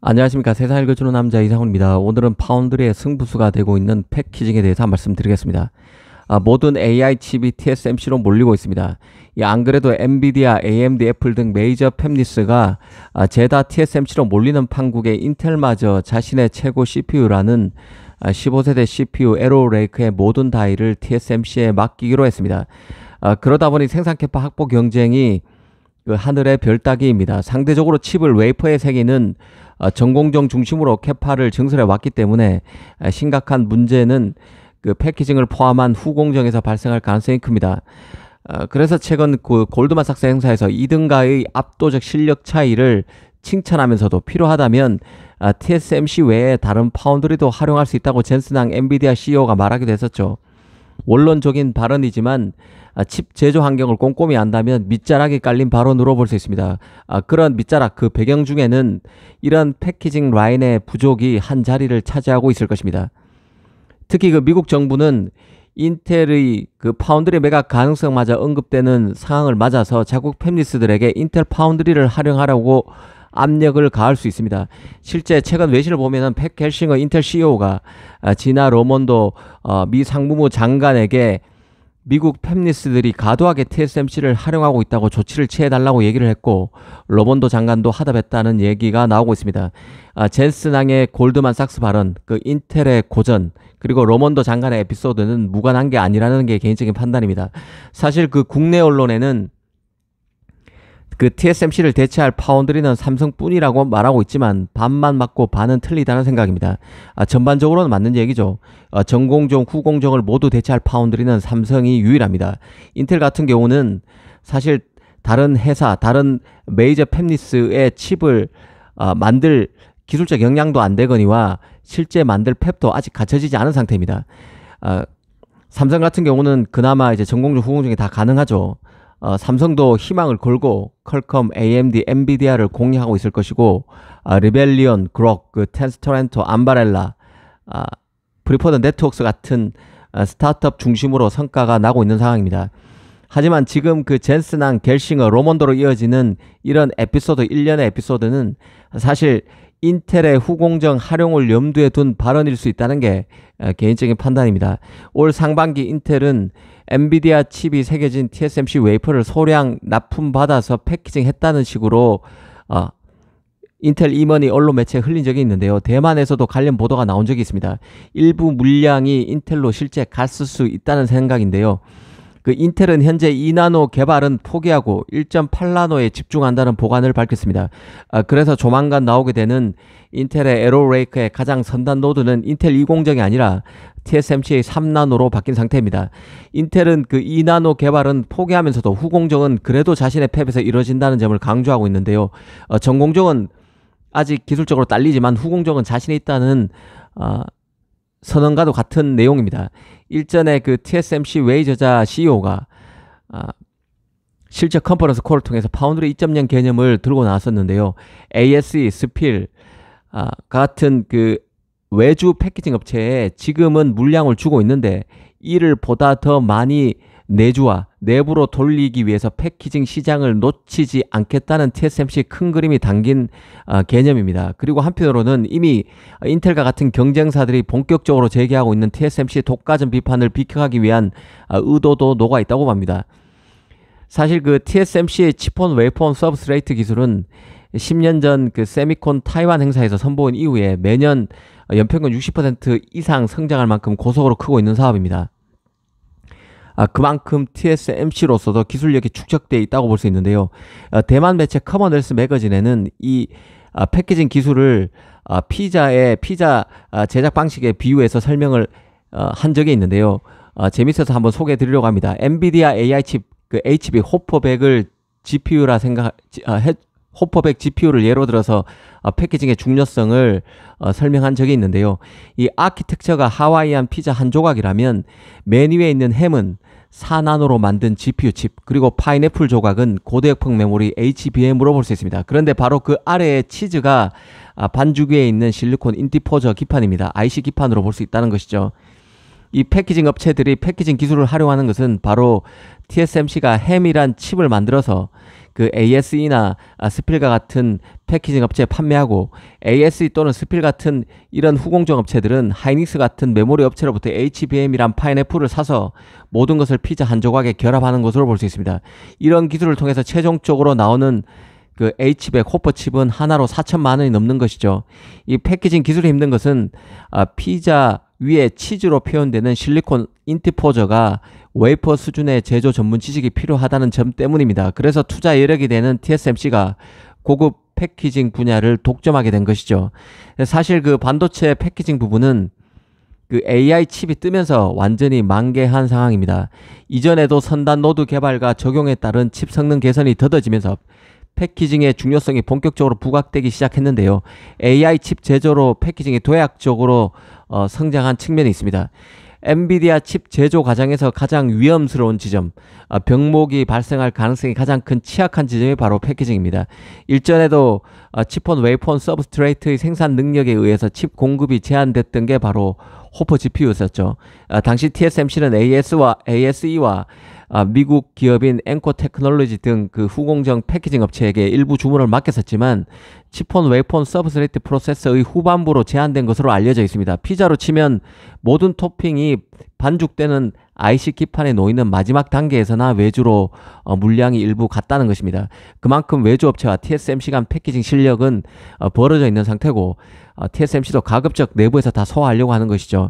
안녕하십니까. 세상을 읽어주는 남자 이상훈입니다. 오늘은 파운드리의 승부수가 되고 있는 패키징에 대해서 말씀드리겠습니다. 모든 AI 칩이 TSMC로 몰리고 있습니다. 안 그래도 엔비디아, AMD, 애플 등 메이저 팹리스가 죄다 TSMC로 몰리는 판국에 인텔마저 자신의 최고 CPU라는 15세대 CPU 에로레이크의 모든 다이를 TSMC에 맡기기로 했습니다. 그러다 보니 생산 캐파 확보 경쟁이 그 하늘의 별 따기입니다. 상대적으로 칩을 웨이퍼에 새기는 전공정 중심으로 캐파를 증설해 왔기 때문에 심각한 문제는 그 패키징을 포함한 후공정에서 발생할 가능성이 큽니다. 그래서 최근 그 골드만삭스 행사에서 2등가의 압도적 실력 차이를 칭찬하면서도 필요하다면 TSMC 외에 다른 파운드리도 활용할 수 있다고 젠슨항 엔비디아 CEO가 말하기도 했었죠. 원론적인 발언이지만 칩 제조 환경을 꼼꼼히 안다면 밑자락이 깔린 발언으로 볼 수 있습니다. 그런 밑자락 그 배경 중에는 이런 패키징 라인의 부족이 한 자리를 차지하고 있을 것입니다. 특히 그 미국 정부는 인텔의 그 파운드리 매각 가능성마저 언급되는 상황을 맞아서 자국 팹리스들에게 인텔 파운드리를 활용하라고 압력을 가할 수 있습니다. 실제 최근 외신을 보면은 팹 겔싱어 인텔 CEO가 지나 러몬도 미 상무부 장관에게 미국 팹리스들이 과도하게 TSMC를 활용하고 있다고 조치를 취해달라고 얘기를 했고, 러몬도 장관도 하답했다는 얘기가 나오고 있습니다. 젠슨항의 골드만삭스 발언, 그 인텔의 고전, 그리고 러몬도 장관의 에피소드는 무관한 게 아니라는 게 개인적인 판단입니다. 사실 그 국내 언론에는 그 TSMC를 대체할 파운드리는 삼성뿐이라고 말하고 있지만 반만 맞고 반은 틀리다는 생각입니다. 전반적으로는 맞는 얘기죠. 전공정, 후공정을 모두 대체할 파운드리는 삼성이 유일합니다. 인텔 같은 경우는 사실 다른 회사, 다른 메이저 팹리스의 칩을 만들 기술적 역량도 안 되거니와 실제 만들 팹도 아직 갖춰지지 않은 상태입니다. 삼성 같은 경우는 그나마 이제 전공정, 후공정이 다 가능하죠. 삼성도 희망을 걸고 퀄컴, AMD, 엔비디아를 공략하고 있을 것이고 리벨리온, 그록, 그 텐스토렌토, 암바렐라, 브리포드 네트워크스 같은 스타트업 중심으로 성과가 나고 있는 상황입니다. 하지만 지금 그 젠슨항, 겔싱어, 로몬도로 이어지는 이런 에피소드, 일련의 에피소드는 사실 인텔의 후공정 활용을 염두에 둔 발언일 수 있다는 게 개인적인 판단입니다. 올 상반기 인텔은 엔비디아 칩이 새겨진 TSMC 웨이퍼를 소량 납품받아서 패키징했다는 식으로 인텔 임원이 언론 매체에 흘린 적이 있는데요. 대만에서도 관련 보도가 나온 적이 있습니다. 일부 물량이 인텔로 실제 갔을 수 있다는 생각인데요. 그 인텔은 현재 2나노 개발은 포기하고 1.8나노에 집중한다는 보관을 밝혔습니다. 그래서 조만간 나오게 되는 인텔의 에로레이크의 가장 선단 노드는 인텔 2공정이 아니라 TSMC의 3나노로 바뀐 상태입니다. 인텔은 그 2나노 개발은 포기하면서도 후공정은 그래도 자신의 팹에서 이루어진다는 점을 강조하고 있는데요. 전공정은 아직 기술적으로 딸리지만 후공정은 자신이 있다는 선언과도 같은 내용입니다. 일전에 그 TSMC 웨이 저자 CEO가 실제 컨퍼런스 콜을 통해서 파운드리 2.0 개념을 들고 나왔었는데요. ASE, 스필 같은 그 외주 패키징 업체에 지금은 물량을 주고 있는데 이를 보다 더 많이 내주와 내부로 돌리기 위해서 패키징 시장을 놓치지 않겠다는 TSMC 큰 그림이 담긴 개념입니다. 그리고 한편으로는 이미 인텔과 같은 경쟁사들이 본격적으로 제기하고 있는 TSMC 독과점 비판을 비켜가기 위한 의도도 녹아 있다고 합니다. 사실 그 TSMC의 칩온 웨이폰 서브스트레이트 기술은 10년 전 그 세미콘 타이완 행사에서 선보인 이후에 매년 연평균 60% 이상 성장할 만큼 고속으로 크고 있는 사업입니다. 그만큼 TSMC로서도 기술력이 축적되어 있다고 볼 수 있는데요. 대만 매체 커먼웰스 매거진에는 이 패키징 기술을 피자 제작 방식에 비유해서 설명을 한 적이 있는데요. 재밌어서 한번 소개해 드리려고 합니다. 엔비디아 AI 칩 그 HB 호퍼백을 GPU라 호퍼백 GPU를 예로 들어서 패키징의 중요성을 설명한 적이 있는데요. 이 아키텍처가 하와이안 피자 한 조각이라면 맨 위에 있는 햄은 4나노로 만든 GPU 칩, 그리고 파인애플 조각은 고대역폭 메모리 HBM으로 볼 수 있습니다. 그런데 바로 그 아래에 치즈가 반죽 위에 있는 실리콘 인디포저 기판입니다. IC 기판으로 볼 수 있다는 것이죠. 이 패키징 업체들이 패키징 기술을 활용하는 것은 바로 TSMC가 햄이란 칩을 만들어서 그 ASE나 스필과 같은 패키징 업체에 판매하고, ASE 또는 스필 같은 이런 후공정 업체들은 하이닉스 같은 메모리 업체로부터 HBM이란 파인애플을 사서 모든 것을 피자 한 조각에 결합하는 것으로 볼 수 있습니다. 이런 기술을 통해서 최종적으로 나오는 그 H백 호퍼 칩은 하나로 4천만 원이 넘는 것이죠. 이 패키징 기술이 힘든 것은 피자 위에 치즈로 표현되는 실리콘 인티포저가 웨이퍼 수준의 제조 전문 지식이 필요하다는 점 때문입니다. 그래서 투자 여력이 되는 TSMC가 고급 패키징 분야를 독점하게 된 것이죠. 사실 그 반도체 패키징 부분은 그 AI 칩이 뜨면서 완전히 만개한 상황입니다. 이전에도 선단 노드 개발과 적용에 따른 칩 성능 개선이 더뎌지면서 패키징의 중요성이 본격적으로 부각되기 시작했는데요. AI 칩 제조로 패키징이 도약적으로 성장한 측면이 있습니다. 엔비디아 칩 제조 과정에서 가장 위험스러운 지점, 병목이 발생할 가능성이 가장 큰 취약한 지점이 바로 패키징입니다. 일전에도 칩온 웨이폰 서브스트레이트의 생산 능력에 의해서 칩 공급이 제한됐던 게 바로 호퍼 GPU였었죠. 당시 TSMC는 ASE와 미국 기업인 앵커 테크놀로지 등 그 후공정 패키징 업체에게 일부 주문을 맡겼었지만 칩온 웨이폰 서브스트레이트 프로세서의 후반부로 제한된 것으로 알려져 있습니다. 피자로 치면 모든 토핑이 반죽되는 IC 기판에 놓이는 마지막 단계에서나 외주로 물량이 일부 갔다는 것입니다. 그만큼 외주 업체와 TSMC 간 패키징 실력은 벌어져 있는 상태고, TSMC도 가급적 내부에서 다 소화하려고 하는 것이죠.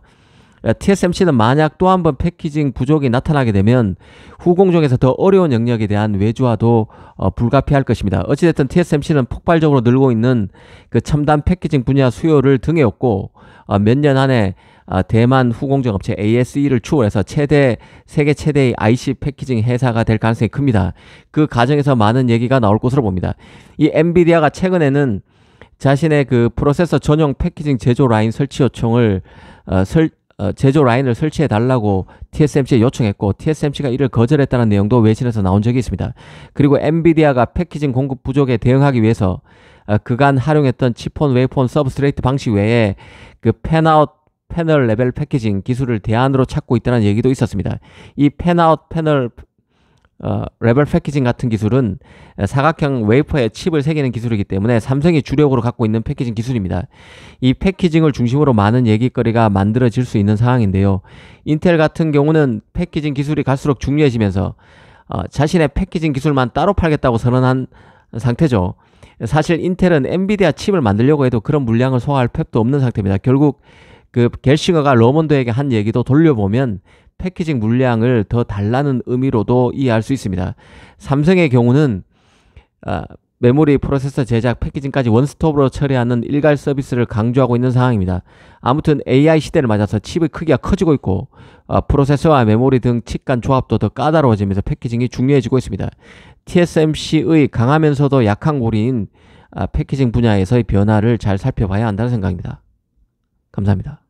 TSMC는 만약 또 한 번 패키징 부족이 나타나게 되면 후공정에서 더 어려운 영역에 대한 외주화도 불가피할 것입니다. 어찌됐든 TSMC는 폭발적으로 늘고 있는 그 첨단 패키징 분야 수요를 등에 업고 몇 년 안에 대만 후공정 업체 ASE를 추월해서 세계 최대의 IC 패키징 회사가 될 가능성이 큽니다. 그 과정에서 많은 얘기가 나올 것으로 봅니다. 이 엔비디아가 최근에는 자신의 그 프로세서 전용 패키징 제조 라인 설치 요청을 제조 라인을 설치해 달라고 TSMC에 요청했고, TSMC가 이를 거절했다는 내용도 외신에서 나온 적이 있습니다. 그리고 엔비디아가 패키징 공급 부족에 대응하기 위해서 그간 활용했던 칩온 웨이폰 서브스트레이트 방식 외에 그 팬아웃 패널 레벨 패키징 기술을 대안으로 찾고 있다는 얘기도 있었습니다. 이 팬아웃 패널 레벨 패키징 같은 기술은 사각형 웨이퍼에 칩을 새기는 기술이기 때문에 삼성이 주력으로 갖고 있는 패키징 기술입니다. 이 패키징을 중심으로 많은 얘기거리가 만들어질 수 있는 상황인데요. 인텔 같은 경우는 패키징 기술이 갈수록 중요해지면서 자신의 패키징 기술만 따로 팔겠다고 선언한 상태죠. 사실 인텔은 엔비디아 칩을 만들려고 해도 그런 물량을 소화할 팩도 없는 상태입니다. 결국 그 겔싱어가 러먼드에게 한 얘기도 돌려보면 패키징 물량을 더 달라는 의미로도 이해할 수 있습니다. 삼성의 경우는 메모리 프로세서 제작 패키징까지 원스톱으로 처리하는 일괄 서비스를 강조하고 있는 상황입니다. 아무튼 AI 시대를 맞아서 칩의 크기가 커지고 있고 프로세서와 메모리 등 칩 간 조합도 더 까다로워지면서 패키징이 중요해지고 있습니다. TSMC의 강하면서도 약한 고리인 패키징 분야에서의 변화를 잘 살펴봐야 한다는 생각입니다. 감사합니다.